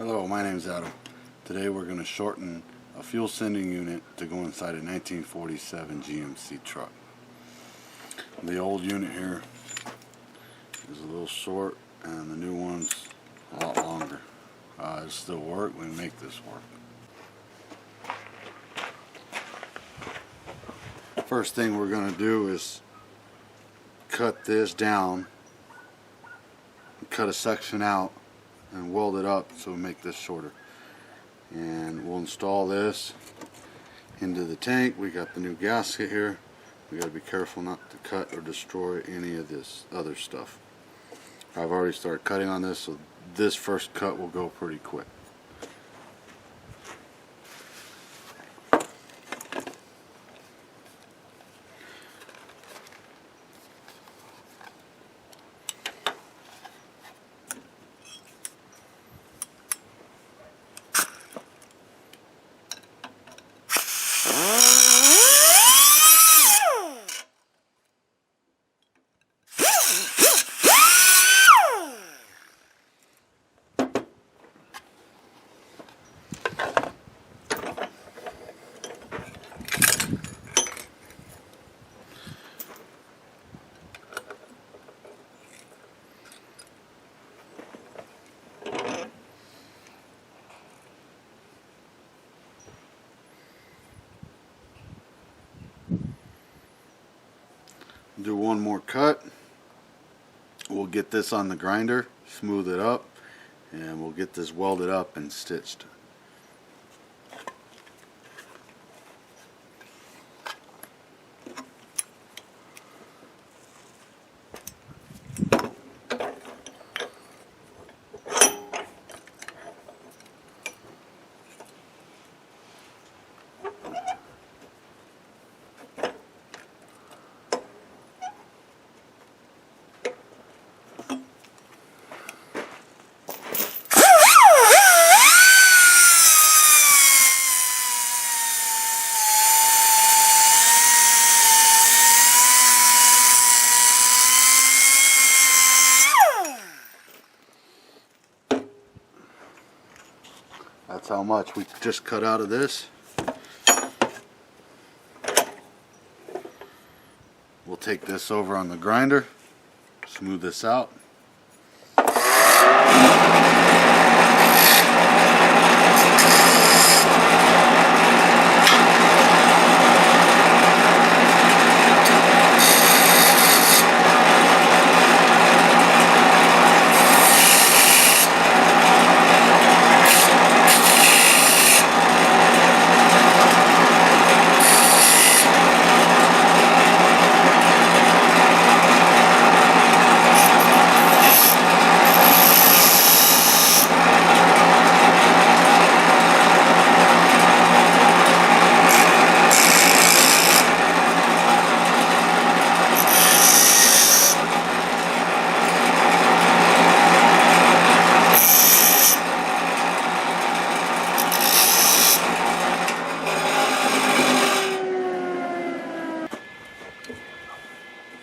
Hello, my name is Adam. Today we're going to shorten a fuel sending unit to go inside a 1947 GMC truck. The old unit here is a little short and the new one's a lot longer. It'll still work. We make this work. First thing we're going to do is cut this down, cut a section out and weld it up so we make this shorter. And we'll install this into the tank. We got the new gasket here. We got to be careful not to cut or destroy any of this other stuff. I've already started cutting on this, so this first cut will go pretty quick. Do one more cut. We'll get this on the grinder, smooth it up, and we'll get this welded up and stitched. That's how much we just cut out of this. We'll take this over on the grinder, smooth this out.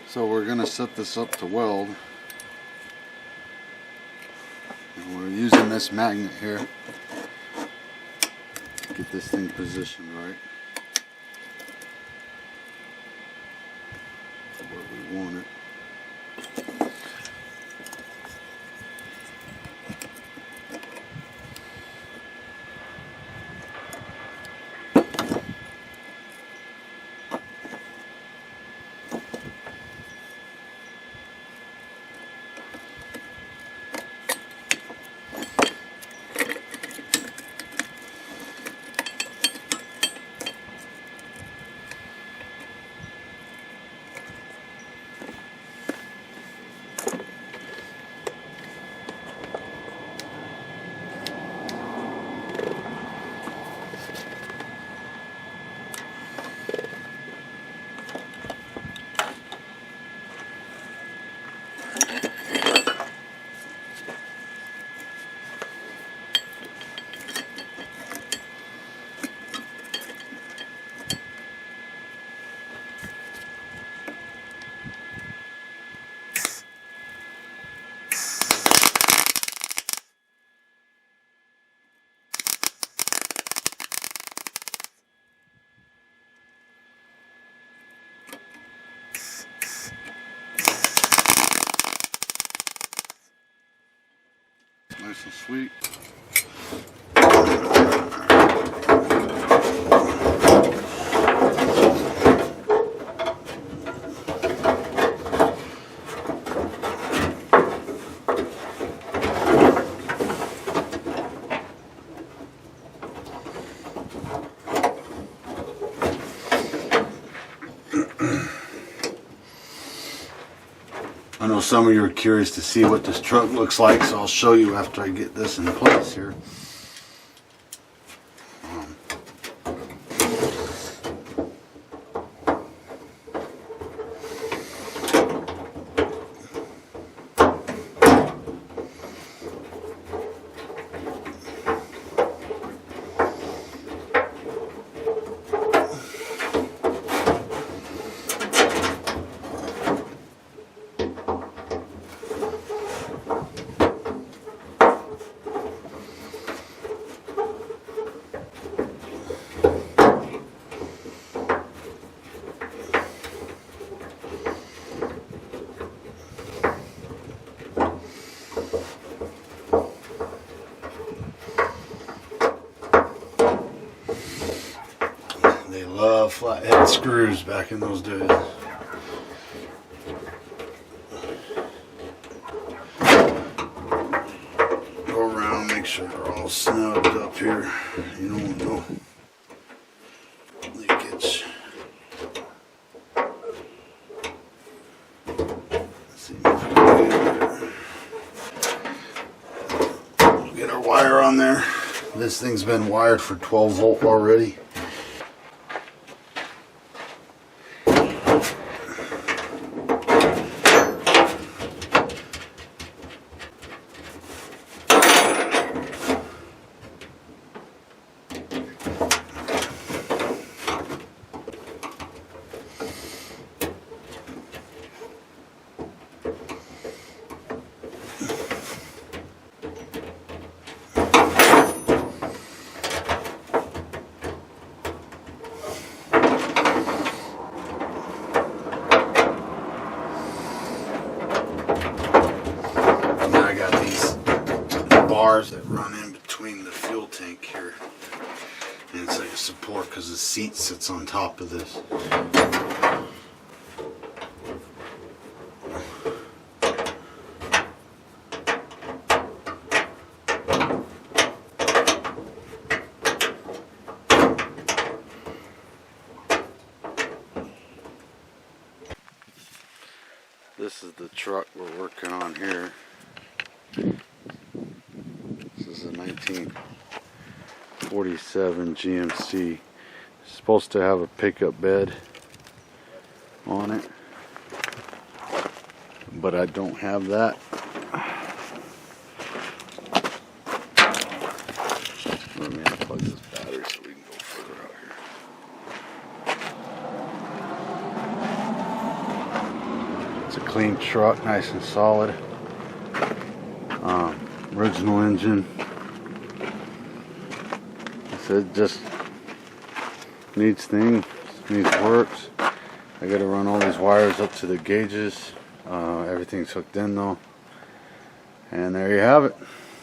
So we're going to set this up to weld, and we're using this magnet here to get this thing positioned right where we want it. Nice and sweet. I know some of you are curious to see what this truck looks like, so I'll show you after I get this in place here. They love flathead screws back in those days. Go around, make sure they're all snugged up here. You don't want no leakage. Let's see if we can get our wire on there. This thing's been wired for 12 volt already. Bars that run in between the fuel tank here, and it's like a support because the seat sits on top of this. This is the truck we're working on here. This is a 1947 GMC. It's supposed to have a pickup bed on it, but I don't have that. Let me unplug this battery so we can go further out here. It's a clean truck, nice and solid. Original engine. It just needs things, needs works. I got to run all these wires up to the gauges. Everything's hooked in though, and there you have it.